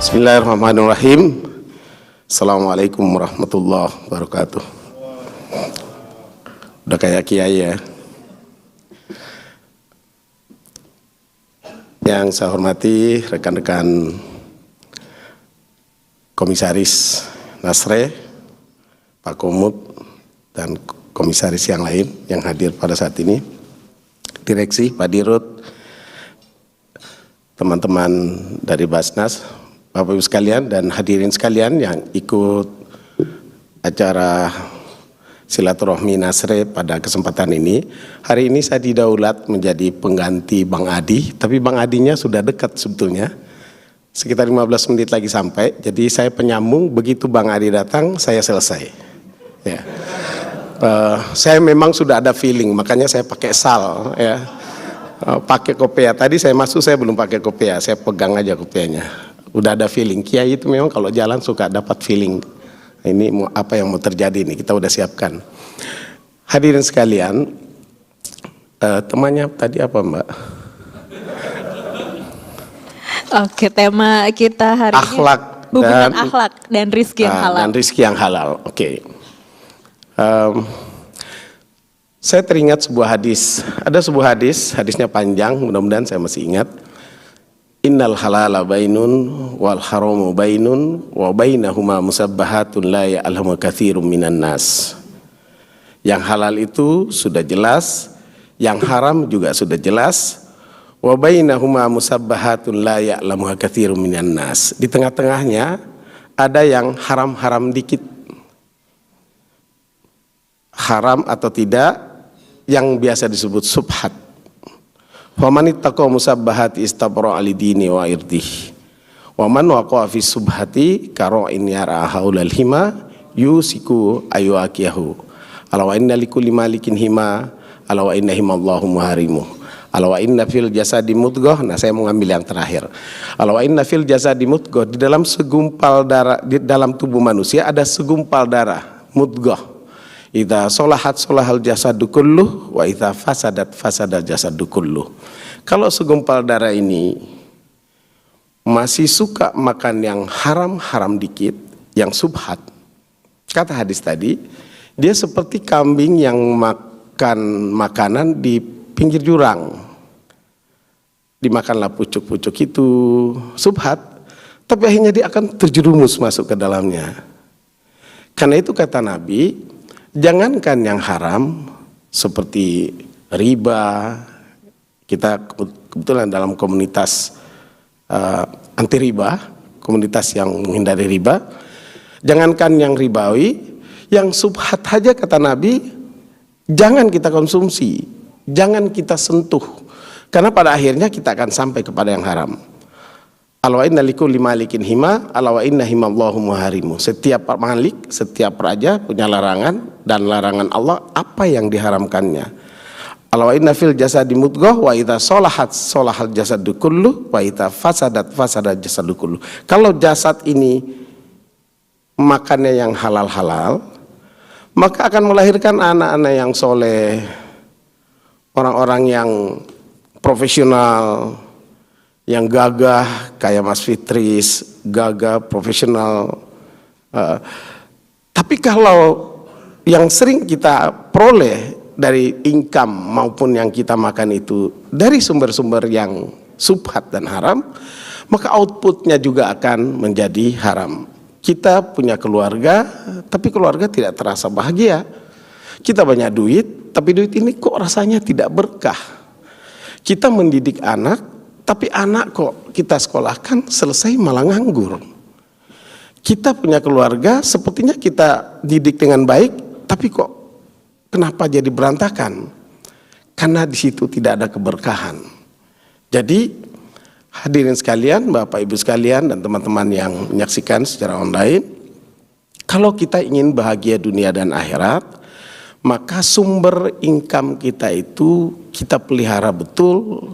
Bismillahirrahmanirrahim. Assalamualaikum warahmatullahi wabarakatuh. Udah kayak kiai ya. Yang saya hormati rekan-rekan Komisaris Nasre, Pak Komut, dan komisaris yang lain yang hadir pada saat ini, direksi, Pak Dirut, teman-teman dari Basnas, Bapak Ibu sekalian dan hadirin sekalian yang ikut acara silaturahmi Nasre pada kesempatan ini. Hari ini saya didaulat menjadi pengganti Bang Adi, tapi Bang Adinya sudah dekat sebetulnya. Sekitar 15 menit lagi sampai, jadi saya penyambung, begitu Bang Adi datang, saya selesai. Ya. Saya memang sudah ada feeling, makanya saya pakai sal, ya. Pakai kopiah. Tadi saya masuk, saya belum pakai kopiah, saya pegang aja kopiahnya. Udah ada feeling. Kiai itu memang kalau jalan suka dapat feeling. Ini mau apa yang mau terjadi nih, kita udah siapkan. Hadirin sekalian, temannya tadi apa Mbak? Oke, tema kita hari akhlak ini hubungan akhlak dan rizki yang halal. Dan rizki yang halal. Oke. Saya teringat sebuah hadis. Ada sebuah hadis, hadisnya panjang, mudah-mudahan saya masih ingat. Innal halala bainun wal haramu bainun wa bainahuma musabbahatun la ya'lamu katsirun minan nas. Yang halal itu sudah jelas, yang haram juga sudah jelas. Wa bainahuma musabbahatun la ya'lamu katsirun minan nas. Di tengah-tengahnya ada yang haram-haram dikit. Haram atau tidak yang biasa disebut subhat. Wa man ittaqa musabbahati istabra alidini wa irdih. Wa man waqa'a fi subhati kara'in yara haulal hima yusiku ayuakiyahu. Ala wa inna likulli malikin hima, ala wa inna himallahu muharimu. Ala wa inna fil jasadi mudghah. Nah, saya mau ngambil yang terakhir. Ala wa inna fil jasadi mudghah, di dalam segumpal darah, di dalam tubuh manusia ada segumpal darah, mudghah. Idza sholahat sholahal jasadu kulluh wa idza fasadat fasadal jasadu kulluh. Kalau segumpal darah ini masih suka makan yang haram-haram dikit, yang subhat, kata hadis tadi, dia seperti kambing yang makan makanan di pinggir jurang. Dimakanlah pucuk-pucuk itu subhat, tapi akhirnya dia akan terjerumus masuk ke dalamnya. Karena itu kata Nabi, jangankan yang haram seperti riba, kita kebetulan dalam komunitas anti riba, komunitas yang menghindari riba, jangankan yang ribawi, yang subhat saja kata Nabi, jangan kita konsumsi, jangan kita sentuh, karena pada akhirnya kita akan sampai kepada yang haram. Ala wa inna likulli malikin hima, ala wa inna himallahu muharimu. Setiap malik, setiap raja punya larangan, dan larangan Allah apa yang diharamkannya. Ala wa inna fil jasadi mudghah wa idza sholahat sholahal jasadu kullu wa idza fasadat fasadal jasadu kullu. Kalau jasad ini makannya yang halal-halal, maka akan melahirkan anak-anak yang soleh, orang-orang yang profesional, yang gagah kayak Mas Fitris, gagah, profesional. Tapi kalau yang sering kita peroleh dari income maupun yang kita makan itu dari sumber-sumber yang subhat dan haram, maka outputnya juga akan menjadi haram. Kita punya keluarga, tapi keluarga tidak terasa bahagia. Kita banyak duit, tapi duit ini kok rasanya tidak berkah. Kita mendidik anak, tapi anak kok kita sekolahkan selesai malah nganggur. Kita punya keluarga, sepertinya kita didik dengan baik, tapi kok kenapa jadi berantakan? Karena di situ tidak ada keberkahan. Jadi hadirin sekalian, Bapak Ibu sekalian dan teman-teman yang menyaksikan secara online, kalau kita ingin bahagia dunia dan akhirat, maka sumber income kita itu kita pelihara betul,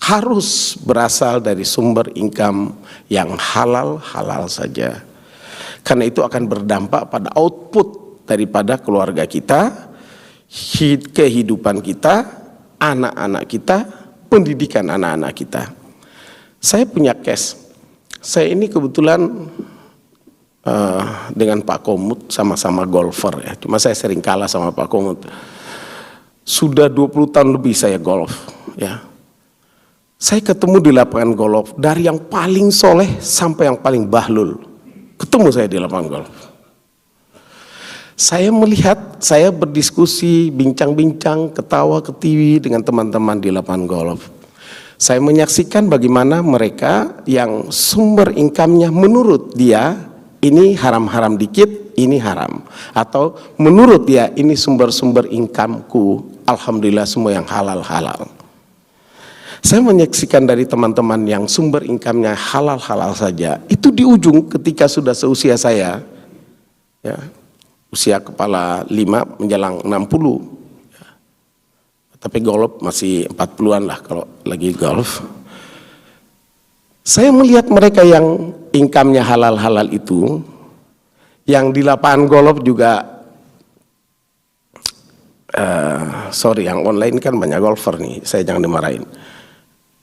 harus berasal dari sumber income yang halal-halal saja. Karena itu akan berdampak pada output daripada keluarga kita, kehidupan kita, anak-anak kita, pendidikan anak-anak kita. Saya punya case, Saya ini kebetulan dengan Pak Komut sama-sama golfer ya. Cuma saya sering kalah sama Pak Komut. Sudah 20 tahun lebih saya golf ya. Saya ketemu di lapangan golf dari yang paling soleh sampai yang paling bahlul. Ketemu saya di lapangan golf. Saya melihat, saya berdiskusi, bincang-bincang, ketawa, ketiwi dengan teman-teman di lapangan golf. Saya menyaksikan bagaimana mereka yang sumber income-nya menurut dia ini haram-haram dikit, ini haram. Atau menurut dia ini sumber-sumber income-ku, alhamdulillah semua yang halal-halal. Saya menyaksikan dari teman-teman yang sumber income-nya halal-halal saja, itu di ujung ketika sudah seusia saya, ya, usia kepala 5 menjelang 60. Tapi golf masih 40-an lah kalau lagi golf. Saya melihat mereka yang income-nya halal-halal itu, yang di lapangan golf juga, yang online kan banyak golfer nih, saya jangan dimarahin.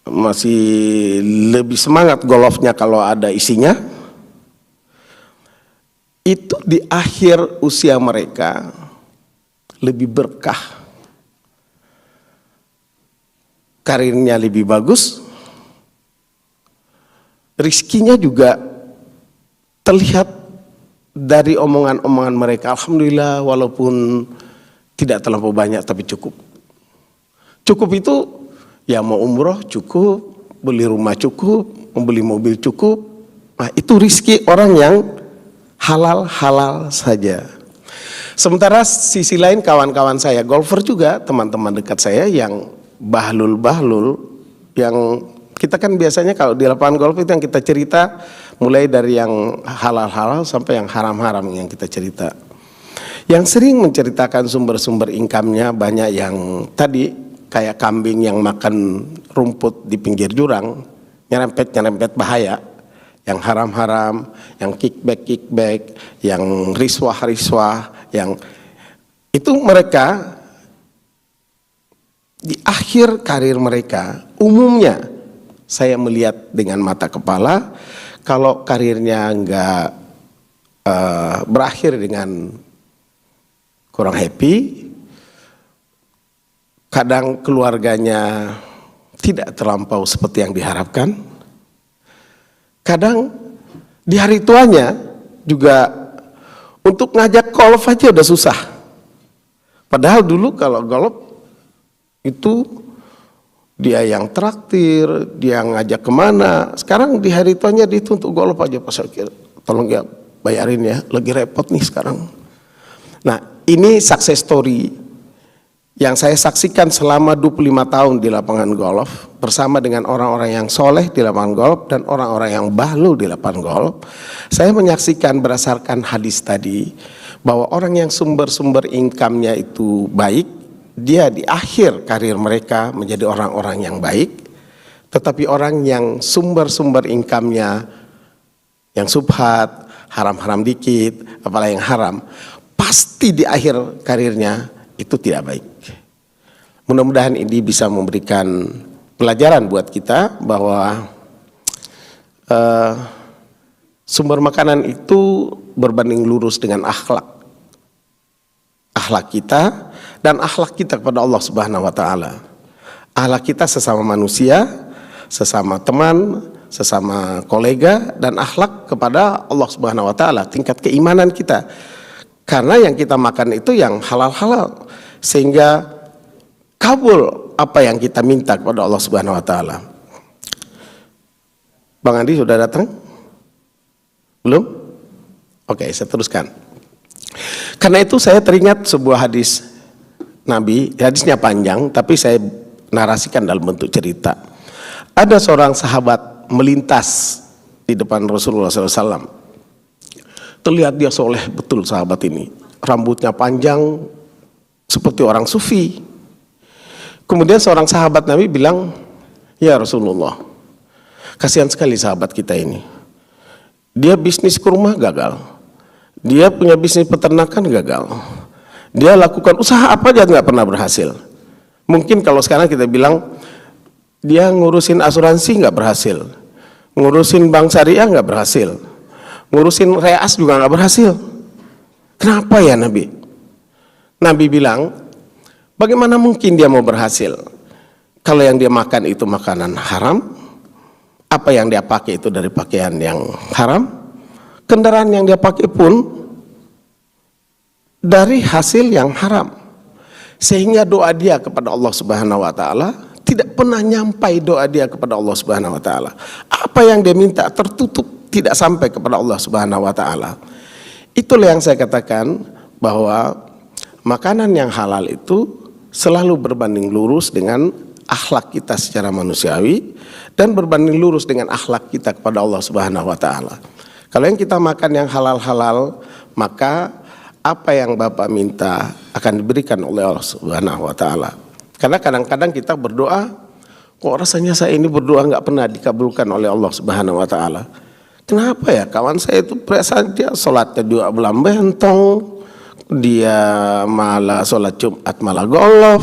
Masih lebih semangat golfnya kalau ada isinya. Itu di akhir usia mereka lebih berkah. Karirnya lebih bagus, rizkinya juga terlihat dari omongan-omongan mereka. Alhamdulillah walaupun tidak terlalu banyak tapi cukup. Cukup itu ya mau umroh cukup, beli rumah cukup, membeli mobil cukup. Nah, itu rizki orang yang halal-halal saja. Sementara sisi lain kawan-kawan saya golfer juga, teman-teman dekat saya yang bahlul-bahlul, yang kita kan biasanya kalau di lapangan golf itu yang kita cerita mulai dari yang halal-halal sampai yang haram-haram yang kita cerita. Yang sering menceritakan sumber-sumber income-nya banyak yang tadi kayak kambing yang makan rumput di pinggir jurang, nyerempet-nyerempet bahaya, yang haram-haram, yang kickback, yang riswah-riswah, yang itu mereka di akhir karir mereka, umumnya saya melihat dengan mata kepala, kalau karirnya enggak berakhir dengan kurang happy, kadang keluarganya tidak terlampau seperti yang diharapkan, kadang di hari tuanya juga untuk ngajak golf aja udah susah. Padahal dulu kalau golf itu dia yang traktir, dia ngajak kemana. Sekarang di hari tuanya dituntut golf aja, pas akhir tolong ya bayarin ya, lagi repot nih sekarang. Nah ini success story yang saya saksikan selama 25 tahun di lapangan golf bersama dengan orang-orang yang soleh di lapangan golf dan orang-orang yang bahlul di lapangan golf. Saya menyaksikan berdasarkan hadis tadi bahwa orang yang sumber-sumber income-nya itu baik, dia di akhir karir mereka menjadi orang-orang yang baik. Tetapi orang yang sumber-sumber income-nya yang subhat, haram-haram dikit, apalagi yang haram, pasti di akhir karirnya itu tidak baik. Mudah-mudahan ini bisa memberikan pelajaran buat kita bahwa sumber makanan itu berbanding lurus dengan akhlak kita dan akhlak kita kepada Allah Subhanahu wa taala. Akhlak kita sesama manusia, sesama teman, sesama kolega, dan akhlak kepada Allah Subhanahu wa taala, tingkat keimanan kita. Karena yang kita makan itu yang halal-halal, sehingga kabul apa yang kita minta kepada Allah Subhanahu wa taala. Bang Andi sudah datang? Belum? Oke, saya teruskan. Karena itu saya teringat sebuah hadis Nabi, hadisnya panjang tapi saya narasikan dalam bentuk cerita. Ada seorang sahabat melintas di depan Rasulullah SAW. Terlihat dia soleh betul sahabat ini. Rambutnya panjang seperti orang sufi. Kemudian seorang sahabat Nabi bilang, ya Rasulullah, kasihan sekali sahabat kita ini. Dia bisnis kurma gagal. Dia punya bisnis peternakan gagal. Dia lakukan usaha apa aja nggak pernah berhasil. Mungkin kalau sekarang kita bilang dia ngurusin asuransi nggak berhasil. ngurusin bank syariah nggak berhasil, ngurusin reas juga nggak berhasil. Kenapa ya Nabi? Nabi bilang, bagaimana mungkin dia mau berhasil kalau yang dia makan itu makanan haram, apa yang dia pakai itu dari pakaian yang haram, kendaraan yang dia pakai pun dari hasil yang haram, sehingga doa dia kepada Allah Subhanahu wa taala tidak pernah nyampai doa dia kepada Allah Subhanahu wa taala. Apa yang dia minta tertutup, tidak sampai kepada Allah Subhanahu wa taala. Itulah yang saya katakan bahwa makanan yang halal itu selalu berbanding lurus dengan akhlak kita secara manusiawi dan berbanding lurus dengan akhlak kita kepada Allah Subhanahu wa taala. Kalau yang kita makan yang halal-halal, maka apa yang Bapak minta akan diberikan oleh Allah Subhanahu wa taala. Karena kadang-kadang kita berdoa, kok rasanya saya ini berdoa nggak pernah dikabulkan oleh Allah Subhanahu wa taala. Kenapa ya? Kawan saya itu perasaan dia sholatnya juga belum bentong, dia malah sholat Jumat malah golf.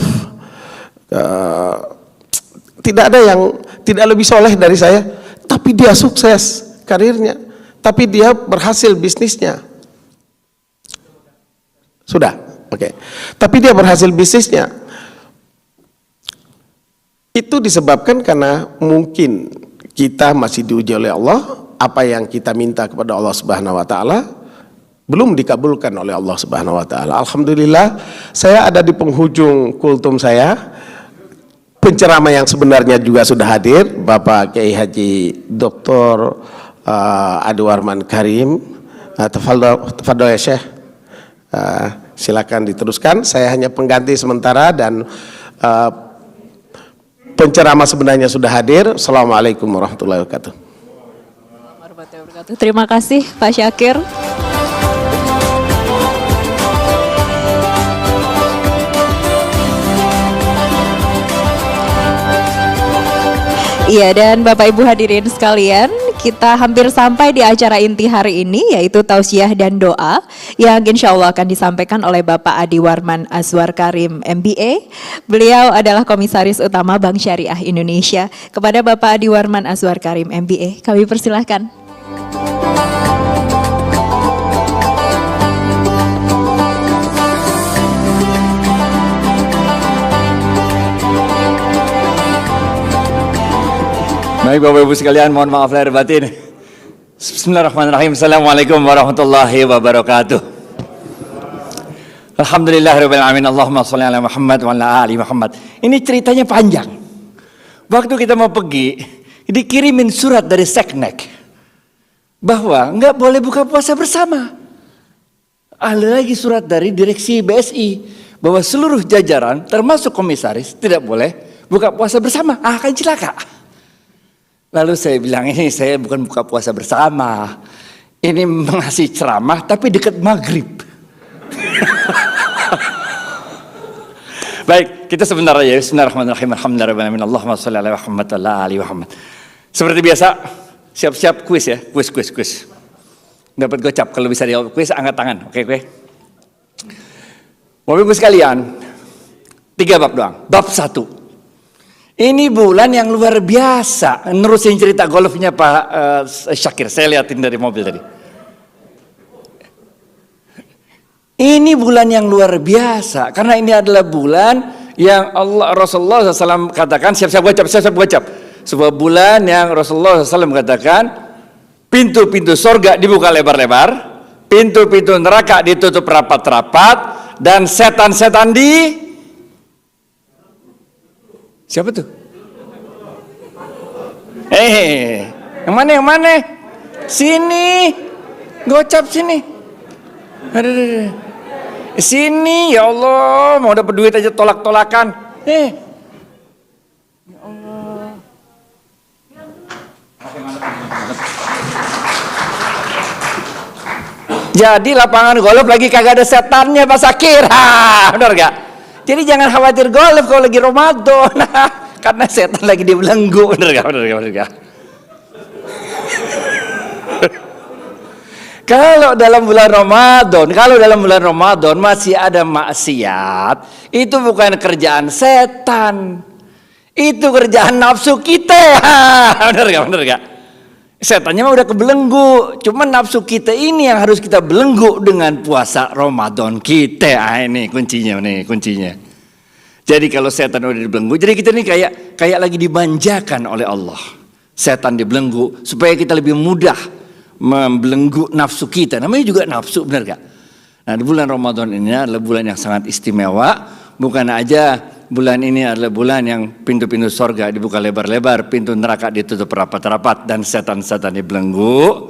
Tidak ada yang tidak lebih soleh dari saya, tapi dia sukses karirnya, tapi dia berhasil bisnisnya. Sudah, oke. Tapi dia berhasil bisnisnya. Itu disebabkan karena mungkin kita masih diuji oleh Allah, apa yang kita minta kepada Allah Subhanahu wa taala belum dikabulkan oleh Allah Subhanahu wa taala. Alhamdulillah, saya ada di penghujung kultum saya. Penceramah yang sebenarnya juga sudah hadir, Bapak Kiai Haji Dr. Adi Warman Karim. Tafadhol ya Syekh. Silakan diteruskan. Saya hanya pengganti sementara dan penceramah sebenarnya sudah hadir. Assalamualaikum warahmatullahi wabarakatuh. Terima kasih Pak Syakir. Iya, dan Bapak Ibu hadirin sekalian, kita hampir sampai di acara inti hari ini, yaitu tausiah dan doa yang insya Allah akan disampaikan oleh Bapak Adi Warman Azwar Karim MBA. Beliau adalah Komisaris Utama Bank Syariah Indonesia. Kepada Bapak Adi Warman Azwar Karim MBA, kami persilahkan. Baik Bapak Ibu sekalian, mohon maaf lahir batin. Bismillahirrahmanirrahim. Assalamualaikum warahmatullahi wabarakatuh. Alhamdulillahirabbil alamin. Allahumma shalli ala Muhammad wa ala ali Muhammad. Ini ceritanya panjang. Waktu kita mau pergi, dikirimin surat dari Seknek bahwa nggak boleh buka puasa bersama. Ada lagi surat dari direksi BSI bahwa seluruh jajaran termasuk komisaris tidak boleh buka puasa bersama. Akan celaka. Lalu saya bilang, ini saya bukan buka puasa bersama, ini mengasih ceramah tapi dekat maghrib. Baik, kita sebentar aja. Bismillahirrahmanirrahim. Alhamdulillahirrahmanirrahim. Allahumma sholli ala Muhammad wa ala ali Muhammad. Seperti biasa, siap-siap kuis ya, kuis. Dapat gocap, kalau bisa dijawab kuis angkat tangan. Oke. Bapak Ibu sekalian, 3 bab doang. Bab 1. Ini bulan yang luar biasa. Nerusin cerita golfnya Pak Syakir. Saya lihatin dari mobil tadi. Ini bulan yang luar biasa. Karena ini adalah bulan yang Rasulullah SAW katakan, siap-siap gocap. Sebuah bulan yang Rasulullah SAW katakan, pintu-pintu sorga dibuka lebar-lebar, pintu-pintu neraka ditutup rapat-rapat, dan setan-setan siapa tuh? Yang mana? Sini, gocap sini. Aduh. Sini, ya Allah, mau dapat duit aja tolak-tolakan. Ya Allah. Jadi lapangan golf lagi kagak ada setannya Pak Syakir. Benar gak? Jadi jangan khawatir golf kalau lagi Ramadan. Karena setan lagi dibelenggu. Benar gak? Kalau dalam bulan Ramadan masih ada maksiat, itu bukan kerjaan setan. Itu kerjaan nafsu kita. Benar gak? Setannya mah udah kebelenggu. Cuman nafsu kita ini yang harus kita belenggu dengan puasa Ramadan kita. Ini kuncinya nih, kuncinya. Jadi kalau setan udah dibelenggu, jadi kita ini kayak lagi dimanjakan oleh Allah. Setan dibelenggu supaya kita lebih mudah membelenggu nafsu kita. Namanya juga nafsu, benar gak? Nah, di bulan Ramadan ini adalah bulan yang sangat istimewa. Bukan aja bulan ini adalah bulan yang pintu-pintu sorga dibuka lebar-lebar, pintu neraka ditutup rapat-rapat, dan setan-setan dibelenggu.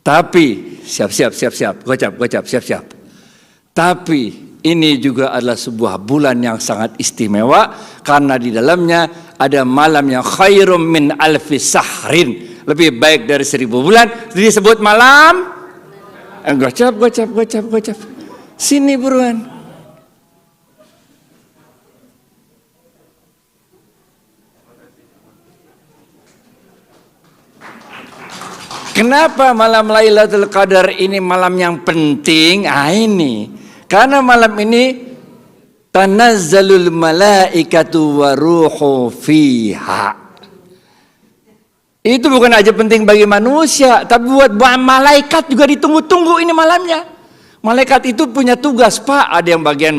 Tapi siap-siap, gocap, siap-siap. Tapi ini juga adalah sebuah bulan yang sangat istimewa karena di dalamnya ada malam yang khairum min alfi sahrin, lebih baik dari 1000 bulan. Disebut malam gocap. Sini buruan. Kenapa malam Lailatul Qadar ini malam yang penting? Ini karena malam ini tanazzalul malaikatu waruhu fiha. Itu bukan aja penting bagi manusia, tapi buat malaikat juga ditunggu-tunggu ini malamnya. Malaikat itu punya tugas, Pak. Ada yang bagian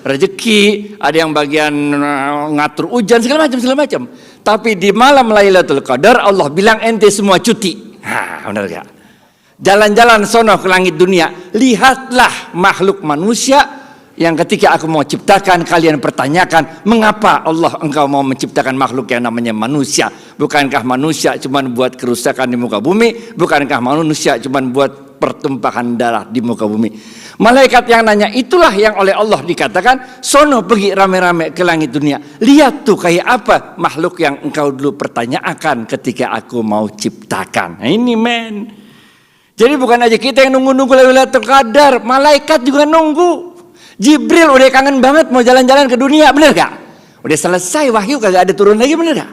rezeki, ada yang bagian ngatur hujan, segala macam. Tapi di malam Lailatul Qadar Allah bilang ente semua cuti. Benar gak? Jalan-jalan sono ke langit dunia, lihatlah makhluk manusia yang ketika aku mau ciptakan kalian pertanyakan, mengapa Allah engkau mau menciptakan makhluk yang namanya manusia? Bukankah manusia cuma buat kerusakan di muka bumi? Bukankah manusia cuma buat pertumpahan darah di muka bumi? Malaikat yang nanya itulah yang oleh Allah dikatakan, sono pergi rame-rame ke langit dunia, lihat tuh kayak apa makhluk yang engkau dulu pertanyakan ketika aku mau ciptakan. Nah, ini men. Jadi bukan aja kita yang nunggu-nunggu Lailatul Qadar, malaikat juga nunggu. Jibril udah kangen banget mau jalan-jalan ke dunia, bener gak? Udah selesai wahyu kagak ada turun lagi, bener gak?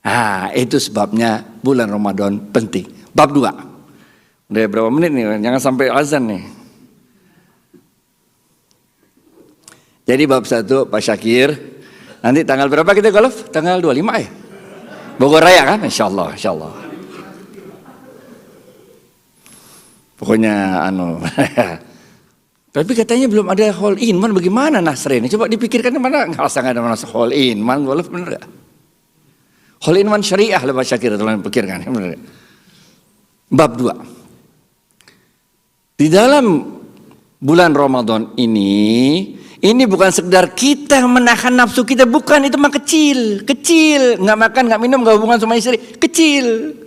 Nah, itu sebabnya bulan Ramadan penting. Bab 2. Udah berapa menit nih? Jangan sampai azan nih. Jadi bab 1 Pak Syakir, nanti tanggal berapa kita golf? Tanggal 25 ya? Bogor Raya kan? Insyaallah, insyaallah. Pokoknya tapi katanya belum ada hole in man, bagaimana Nasrin? Coba dipikirkan mana nggak usah ada hole in man golf, bener gak? Hole in man syariah lah Pak Syakir, tolong pikirkan, bener gak? Bab 2. Di dalam bulan Ramadan ini bukan sekedar kita menahan nafsu kita, bukan, itu mah kecil, nggak makan, nggak minum, nggak hubungan sama istri, kecil.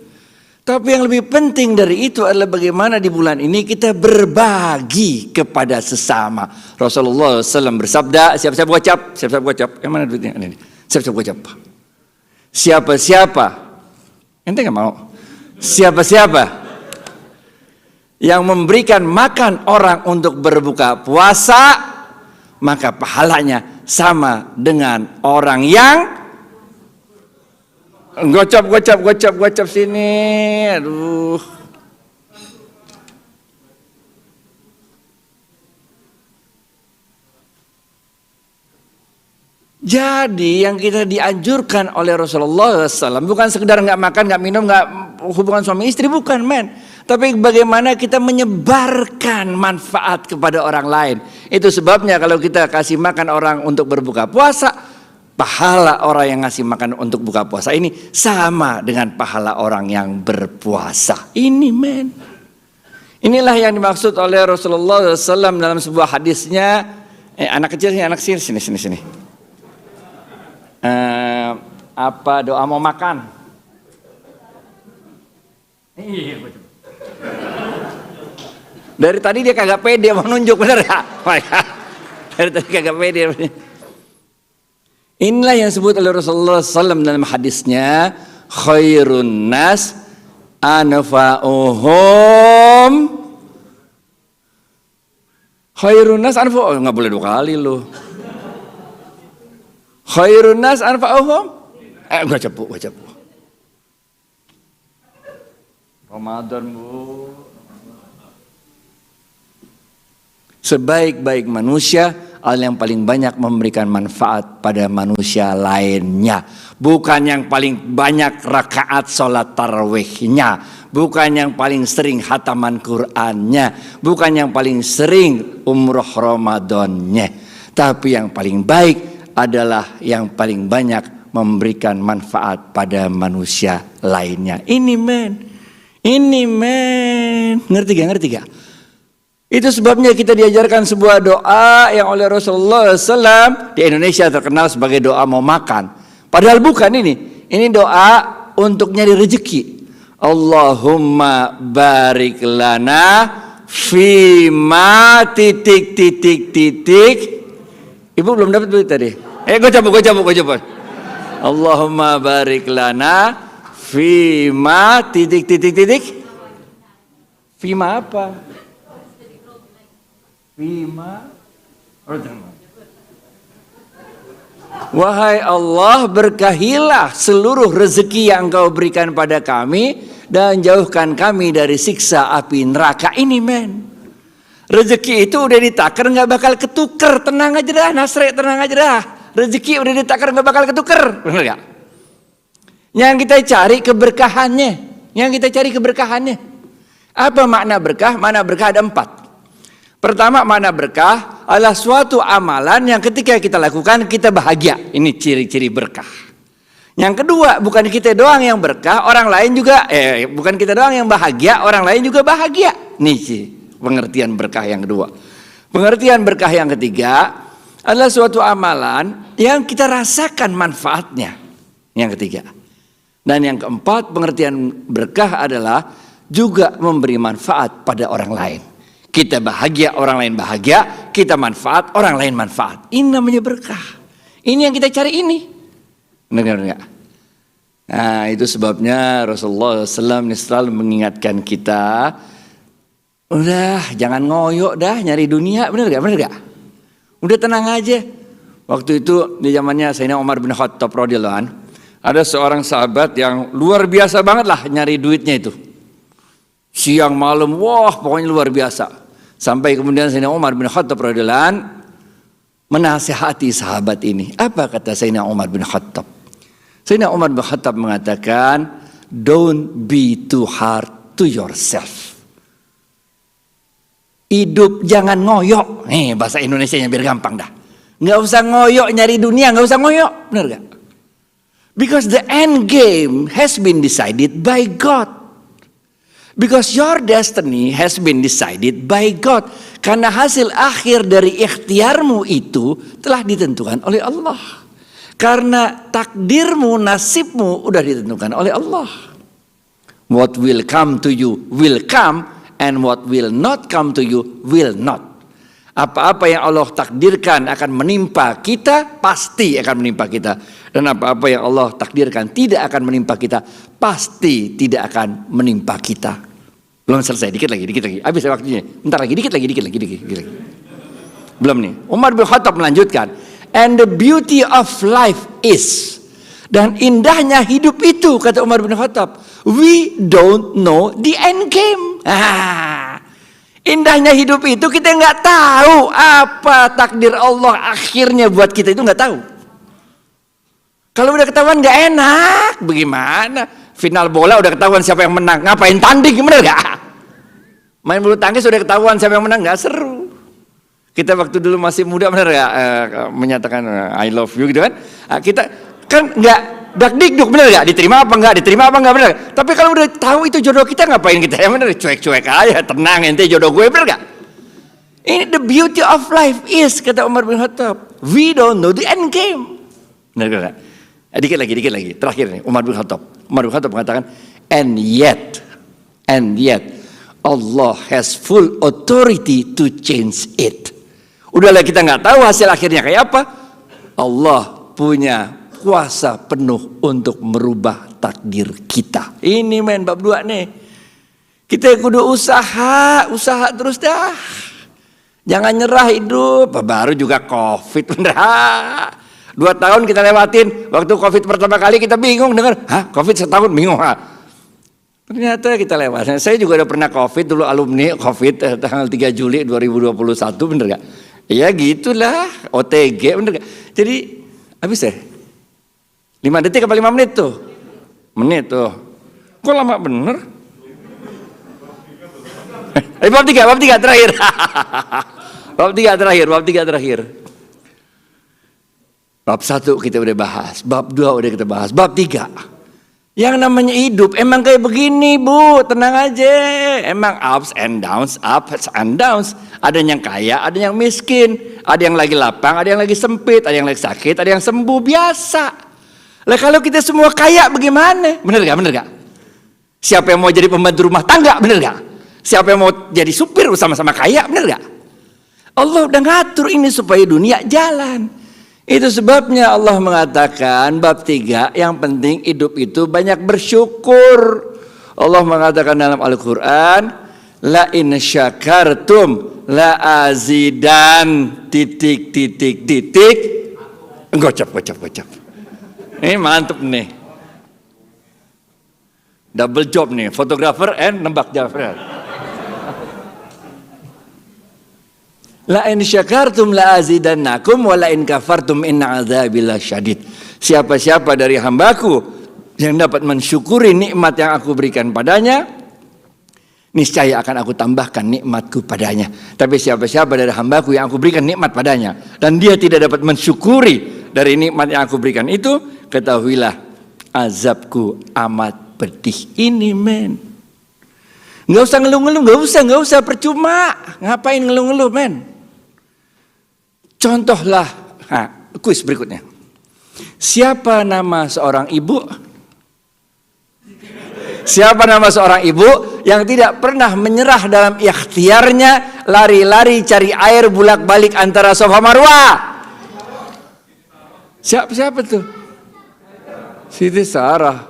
Tapi yang lebih penting dari itu adalah bagaimana di bulan ini kita berbagi kepada sesama. Rasulullah SAW bersabda, siap-siap gocap. Yang mana duitnya? Ini. Siap-siap gocap. Siapa? Ente nggak mau? Siapa yang memberikan makan orang untuk berbuka puasa, maka pahalanya sama dengan orang yang gocap sini. Aduh. Jadi yang kita dianjurkan oleh Rasulullah SAW bukan sekedar nggak makan, nggak minum, nggak hubungan suami istri, bukan men. Tapi bagaimana kita menyebarkan manfaat kepada orang lain. Itu sebabnya kalau kita kasih makan orang untuk berbuka puasa, pahala orang yang ngasih makan untuk buka puasa ini sama dengan pahala orang yang berpuasa. Ini men. Inilah yang dimaksud oleh Rasulullah SAW dalam sebuah hadisnya. Anak kecil sini. Apa doa mau makan? Dari tadi dia kagak pede mau nunjuk, bener gak? Dari tadi kagak pede. Inilah yang disebut oleh Rasulullah SAW dalam hadisnya, khairun nas anfa'uhum. Khairun nas anfa'uhum, nggak boleh 2 kali loh. Khairun nas anfa'uhum. Gua cepu. Ramadan bu. Sebaik-baik manusia adalah yang paling banyak memberikan manfaat pada manusia lainnya. Bukan yang paling banyak rakaat sholat tarawihnya, bukan yang paling sering khataman Qur'annya, bukan yang paling sering umroh Ramadannya, tapi yang paling baik adalah yang paling banyak memberikan manfaat pada manusia lainnya. Ini men, ngerti gak? Itu sebabnya kita diajarkan sebuah doa yang oleh Rasulullah SAW di Indonesia terkenal sebagai doa mau makan. Padahal bukan ini. Ini doa untuk nyari rezeki. Allahumma barik lana fima titik. Ibu belum dapat duit tadi. Gue coba. Allahumma barik lana fima titik. Fima apa? Wahai Allah, berkahilah seluruh rezeki yang Engkau berikan pada kami dan jauhkan kami dari siksa api neraka ini, men. Rezeki itu udah ditakar nggak bakal ketuker, tenang aja dah, Nasre, tenang aja dah. Rezeki udah ditakar nggak bakal ketuker, benar gak? Yang kita cari keberkahannya. Apa makna berkah? Makna berkah ada 4. Pertama, makna berkah adalah suatu amalan yang ketika kita lakukan kita bahagia. Ini ciri-ciri berkah. Yang kedua, bukan kita doang yang berkah, orang lain juga bukan kita doang yang bahagia, orang lain juga bahagia. Nih sih pengertian berkah yang kedua. Pengertian berkah yang ketiga adalah suatu amalan yang kita rasakan manfaatnya. Yang ketiga. Dan yang keempat, pengertian berkah adalah juga memberi manfaat pada orang lain. Kita bahagia, orang lain bahagia. Kita manfaat, orang lain manfaat. Ini namanya berkah. Ini yang kita cari ini. Benar. Nah, itu sebabnya Rasulullah SAW selalu mengingatkan kita, udah jangan ngoyok dah nyari dunia. Benar gak? Udah tenang aja. Waktu itu di zamannya Sayyidina Umar bin Khattab radhiyallahu anhu, ada seorang sahabat yang luar biasa banget lah nyari duitnya itu. Siang malam, wah pokoknya luar biasa. Sampai kemudian Sayyidina Umar bin Khattab radhiyallahu anhu menasihati sahabat ini. Apa kata Sayyidina Umar bin Khattab? Sayyidina Umar bin Khattab mengatakan, don't be too hard to yourself. Hidup jangan ngoyok. Nih bahasa Indonesianya biar gampang dah. Nggak usah ngoyok nyari dunia, nggak usah ngoyok. Benar gak? Because the end game has been decided by God. Because your destiny has been decided by God. Karena hasil akhir dari ikhtiarmu itu telah ditentukan oleh Allah. Karena takdirmu, nasibmu udah ditentukan oleh Allah. What will come to you will come, and what will not come to you will not. Apa-apa yang Allah takdirkan akan menimpa kita, pasti akan menimpa kita. Dan apa-apa yang Allah takdirkan tidak akan menimpa kita, pasti tidak akan menimpa kita. Belum selesai, dikit lagi. Habis waktunya. Bentar lagi, dikit lagi. Belum nih. Umar bin Khattab melanjutkan. And the beauty of life is. Dan indahnya hidup itu, kata Umar bin Khattab, we don't know the end game. Indahnya hidup itu kita nggak tahu apa takdir Allah akhirnya buat kita, itu nggak tahu. Kalau udah ketahuan nggak enak, bagaimana? Final bola udah ketahuan siapa yang menang, ngapain tanding, bener gak? Main bulu tangkis udah ketahuan siapa yang menang, nggak seru. Kita waktu dulu masih muda, bener gak? Menyatakan I love you gitu kan? Kita kan nggak dak-dikduk, bener gak? Diterima apa enggak, bener gak? Tapi kalau udah tahu itu jodoh kita, ngapain kita? Ya bener, cuek-cuek aja, tenang, ente jodoh gue, bener gak? Ini the beauty of life is, kata Umar bin Khattab, we don't know the end game. Bener gak? Dikit lagi, terakhir nih, Umar bin Khattab mengatakan, and yet, Allah has full authority to change it. Udahlah kita nggak tahu hasil akhirnya kayak apa, Allah punya kuasa penuh untuk merubah takdir kita. Ini main bab 2 nih. Kita kudu usaha terus dah. Jangan nyerah hidup. Baru juga COVID, bener. 2 tahun kita lewatin. Waktu COVID pertama kali kita bingung dengar, COVID setahun, bingung. Ternyata kita lewat. Saya juga udah pernah COVID dulu, alumni COVID tanggal 3 Juli 2021, bener gak? Ya gitulah, OTG bener gak? Jadi habis ya? 5 detik apa 5 menit tuh? Menit tuh. Kok lama bener? Bab 3 terakhir. Bab 3 terakhir. Bab 1 kita udah bahas, bab 2 udah kita bahas, bab 3. Yang namanya hidup emang kayak begini, Bu, tenang aja. Emang ups and downs. Ada yang kaya, ada yang miskin, ada yang lagi lapang, ada yang lagi sempit, ada yang lagi sakit, ada yang sembuh, biasa. Lah kalau kita semua kaya bagaimana? Bener gak? Siapa yang mau jadi pembantu rumah tangga, bener gak? Siapa yang mau jadi supir sama-sama kaya, bener gak? Allah udah ngatur ini supaya dunia jalan. Itu sebabnya Allah mengatakan bab 3, yang penting hidup itu banyak bersyukur. Allah mengatakan dalam Al-Quran, la in syakartum la azidan titik. Gocap. Ini mantep nih. Double job nih, fotografer and nembak jawab. La in syakartum la azidannakum wa la in kafartum inna adzabi lasyadid. Siapa-siapa dari hambaku yang dapat mensyukuri nikmat yang aku berikan padanya, niscaya akan aku tambahkan nikmatku padanya. Tapi siapa-siapa dari hambaku yang aku berikan nikmat padanya dan dia tidak dapat mensyukuri dari nikmat yang aku berikan itu, ketahuilah azabku amat pedih. Ini men. Nggak usah ngeluh-ngeluh, nggak usah percuma. Ngapain ngeluh-ngeluh men? Contohlah, kuis berikutnya. Siapa nama seorang ibu? Siapa nama seorang ibu yang tidak pernah menyerah dalam ikhtiarnya lari-lari cari air bolak-balik antara Safa Marwah? Siapa tuh? Siti Sarah.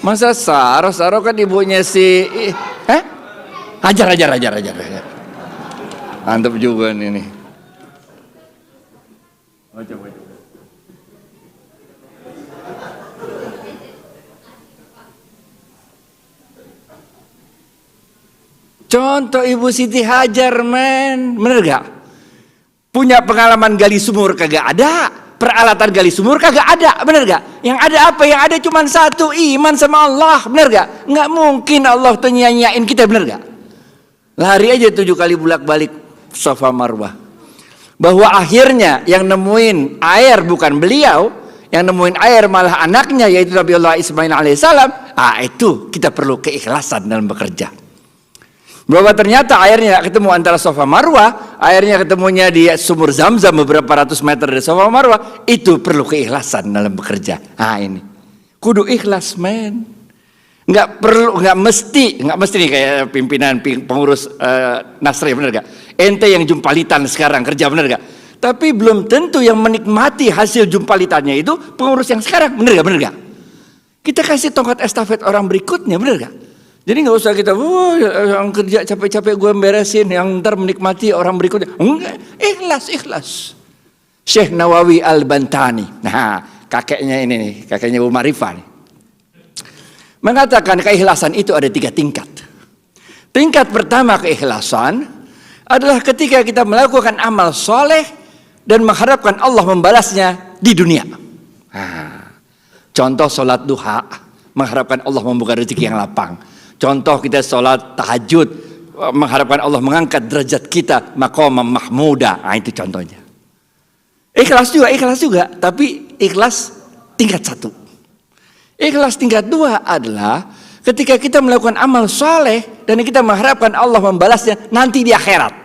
Masa Sarah kan ibunya si Hajar. Mantap juga nih. Contoh Ibu Siti Hajar men, bener gak? Punya pengalaman gali sumur kagak ada, peralatan gali sumur kagak ada, bener gak? Yang ada apa? Yang ada cuma satu, iman sama Allah, bener gak? Nggak mungkin Allah tuh nyanyain kita, bener gak? Lari aja 7 kali bolak-balik Safa Marwah. Bahwa akhirnya yang nemuin air bukan beliau, yang nemuin air malah anaknya yaitu Nabi Allah Ismail alaihissalam. Itu kita perlu keikhlasan dalam bekerja. Bahwa ternyata airnya ketemu antara Safa Marwah, airnya ketemunya di sumur Zamzam beberapa ratus meter dari Safa Marwah, itu perlu keikhlasan dalam bekerja. Ini kudu ikhlas men. Nggak mesti nih kayak pimpinan pengurus Nasri, bener gak? Ente yang jumpalitan sekarang kerja, bener gak? Tapi belum tentu yang menikmati hasil jumpalitannya itu pengurus yang sekarang, bener gak? Kita kasih tongkat estafet orang berikutnya, bener gak? Jadi nggak usah kita, yang kerja capek-capek gue beresin, yang ntar menikmati orang berikutnya. Enggak, ikhlas. Syekh Nawawi Al-Bantani, kakeknya ini nih, kakeknya Bu Marifah nih, mengatakan keikhlasan itu ada 3 tingkat. Tingkat pertama keikhlasan adalah ketika kita melakukan amal soleh dan mengharapkan Allah membalasnya di dunia. Contoh sholat duha, mengharapkan Allah membuka rezeki yang lapang. Contoh kita sholat tahajud, mengharapkan Allah mengangkat derajat kita maqamam mahmuda. Itu contohnya. Ikhlas juga, tapi ikhlas tingkat 1. Ikhlas tingkat 2 adalah ketika kita melakukan amal soleh dan kita mengharapkan Allah membalasnya nanti di akhirat.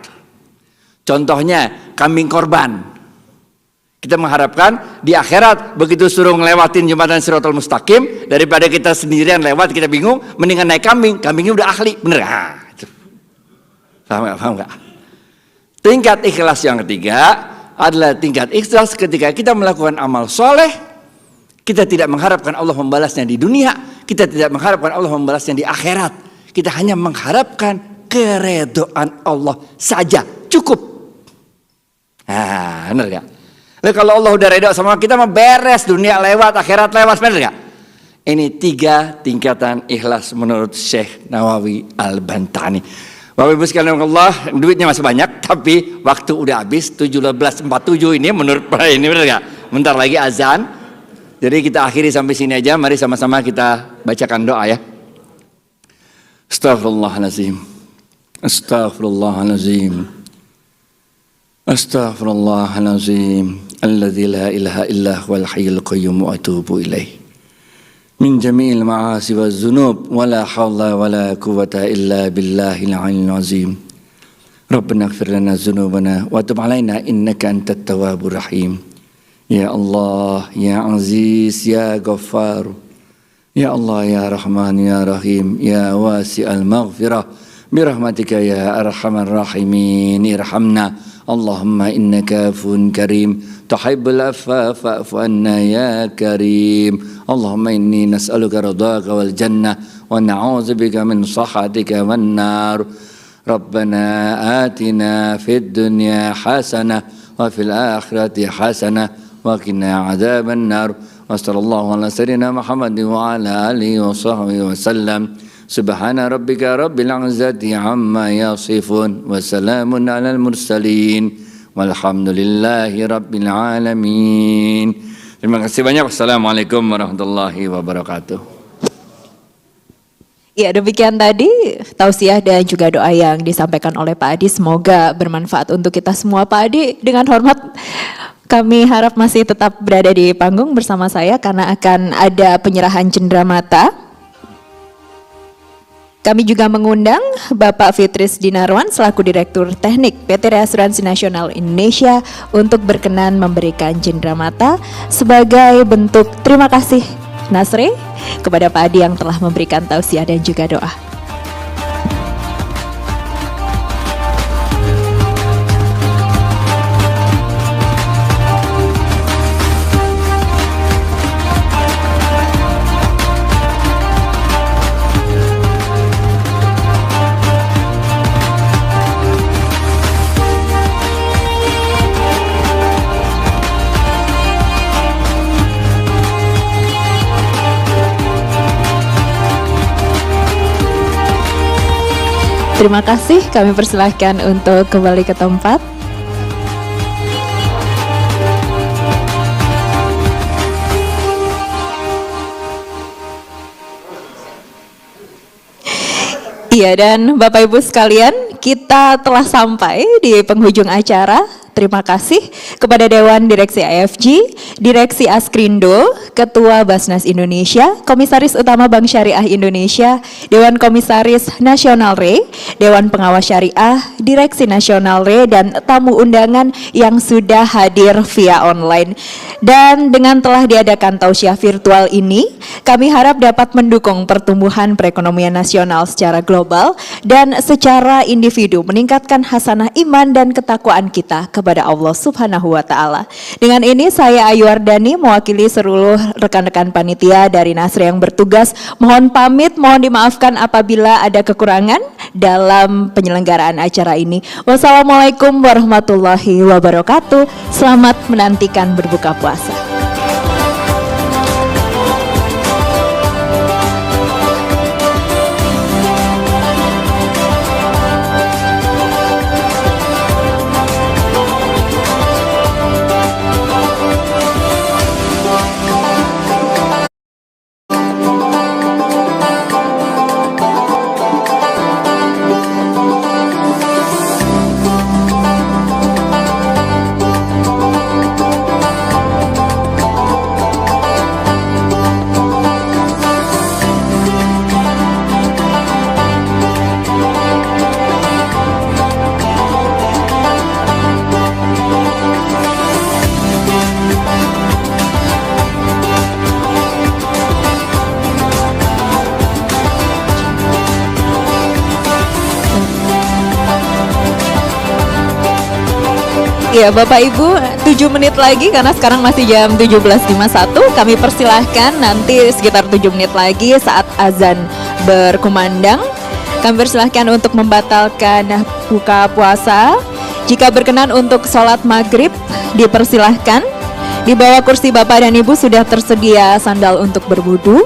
Contohnya kambing korban. Kita mengharapkan di akhirat begitu suruh ngelewatin jembatan Shiratal Mustaqim, daripada kita sendirian lewat kita bingung, mendingan naik kambingnya udah ahli, bener. Itu. Paham gak? Tingkat ikhlas yang ketiga adalah tingkat ikhlas ketika kita melakukan amal soleh, kita tidak mengharapkan Allah membalasnya di dunia, kita tidak mengharapkan Allah membalasnya di akhirat. Kita hanya mengharapkan keredoan Allah saja, cukup. Benar gak? Lalu kalau Allah udah redha sama kita mah beres, dunia lewat, akhirat lewat, benar gak? Ini 3 tingkatan ikhlas menurut Syekh Nawawi Al-Bantani. Bapak Ibu sekalian Allah, duitnya masih banyak, tapi waktu udah habis 17.47 ini menurut ini benar nggak? Bentar lagi azan. Jadi kita akhiri sampai sini aja. Mari sama-sama kita bacakan doa ya. Astaghfirullahalazim. Astaghfirullahalazim. Astaghfirullahalazim. Alladzi la ilaha illa huwal hayyul qayyum wa atubu ilaih. Min jami'il ma'asi wa zunub wa la hawla wa la quwwata illa billahil aliyyil azim. Rabbana ighfir lana dzunubana wa tub 'alaina innaka antat tawwabur rahim. Ya Allah, ya Aziz, ya Ghaffar. Ya Allah, ya Rahman, ya Rahim, ya wasi'al maghfirah. Birahmatika ya arhamar rahimin. Irhamna. Allahumma innaka afun karim. Tuhibbul afwa fa'fu anna ya karim. Allahumma inni nas'aluka ridhaka wal jannah wa na'udzubika min sakhatika wan nar. Rabbana atina fid dunya hasanah wa fil akhirati hasanah wa qina adzaban nar. Wa sallallahu ala sayyidina Muhammad wa ala alihi wa sahbihi wa sallam. Subhana rabbika rabbil izzati amma yasifun wa salamun alal mursalin walhamdulillahi rabbil alamin. Terima kasih banyak. Wassalamualaikum warahmatullahi wabarakatuh. Ya, demikian tadi tausiah dan juga doa yang disampaikan oleh Pak Adi. Semoga bermanfaat untuk kita semua. Pak Adi, dengan hormat kami harap masih tetap berada di panggung bersama saya karena akan ada penyerahan cenderamata. Kami juga mengundang Bapak Fitris Dinarwan selaku Direktur Teknik PT Reasuransi Nasional Indonesia untuk berkenan memberikan cenderamata sebagai bentuk terima kasih Nasri kepada Pak Adi yang telah memberikan tausiah dan juga doa. Terima kasih, kami persilahkan untuk kembali ke tempat. Iya, dan Bapak Ibu sekalian, kita telah sampai di penghujung acara. Terima kasih kepada Dewan Direksi AFG, Direksi Askrindo, Ketua Basnas Indonesia, Komisaris Utama Bank Syariah Indonesia, Dewan Komisaris Nasional RE, Dewan Pengawas Syariah, Direksi Nasional RE, dan tamu undangan yang sudah hadir via online. Dan dengan telah diadakan tausiah virtual ini, kami harap dapat mendukung pertumbuhan perekonomian nasional secara global dan secara individu, meningkatkan hasanah iman dan ketakwaan kita kepada Allah Subhanahu wa Ta'ala. Dengan ini saya Ayu Ardani mewakili seluruh rekan-rekan panitia dari Nasri yang bertugas, mohon pamit, mohon dimaafkan apabila ada kekurangan dalam penyelenggaraan acara ini. Wassalamualaikum warahmatullahi wabarakatuh. Selamat menantikan berbuka puasa. Ya Bapak Ibu, 7 menit lagi karena sekarang masih jam 17.51. Kami persilahkan nanti sekitar 7 menit lagi saat azan berkumandang, kami persilahkan untuk membatalkan buka puasa. Jika berkenan untuk sholat maghrib, dipersilahkan. Di bawah kursi Bapak dan Ibu sudah tersedia sandal untuk berwudu.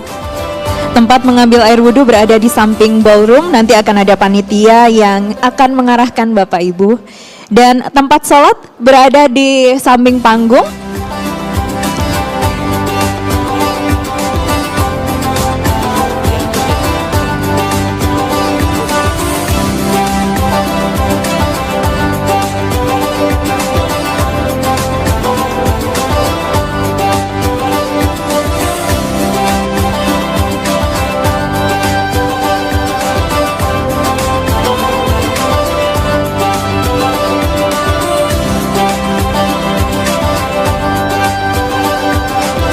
Tempat mengambil air wudhu berada di samping ballroom. Nanti akan ada panitia yang akan mengarahkan Bapak Ibu. Dan tempat sholat berada di samping panggung.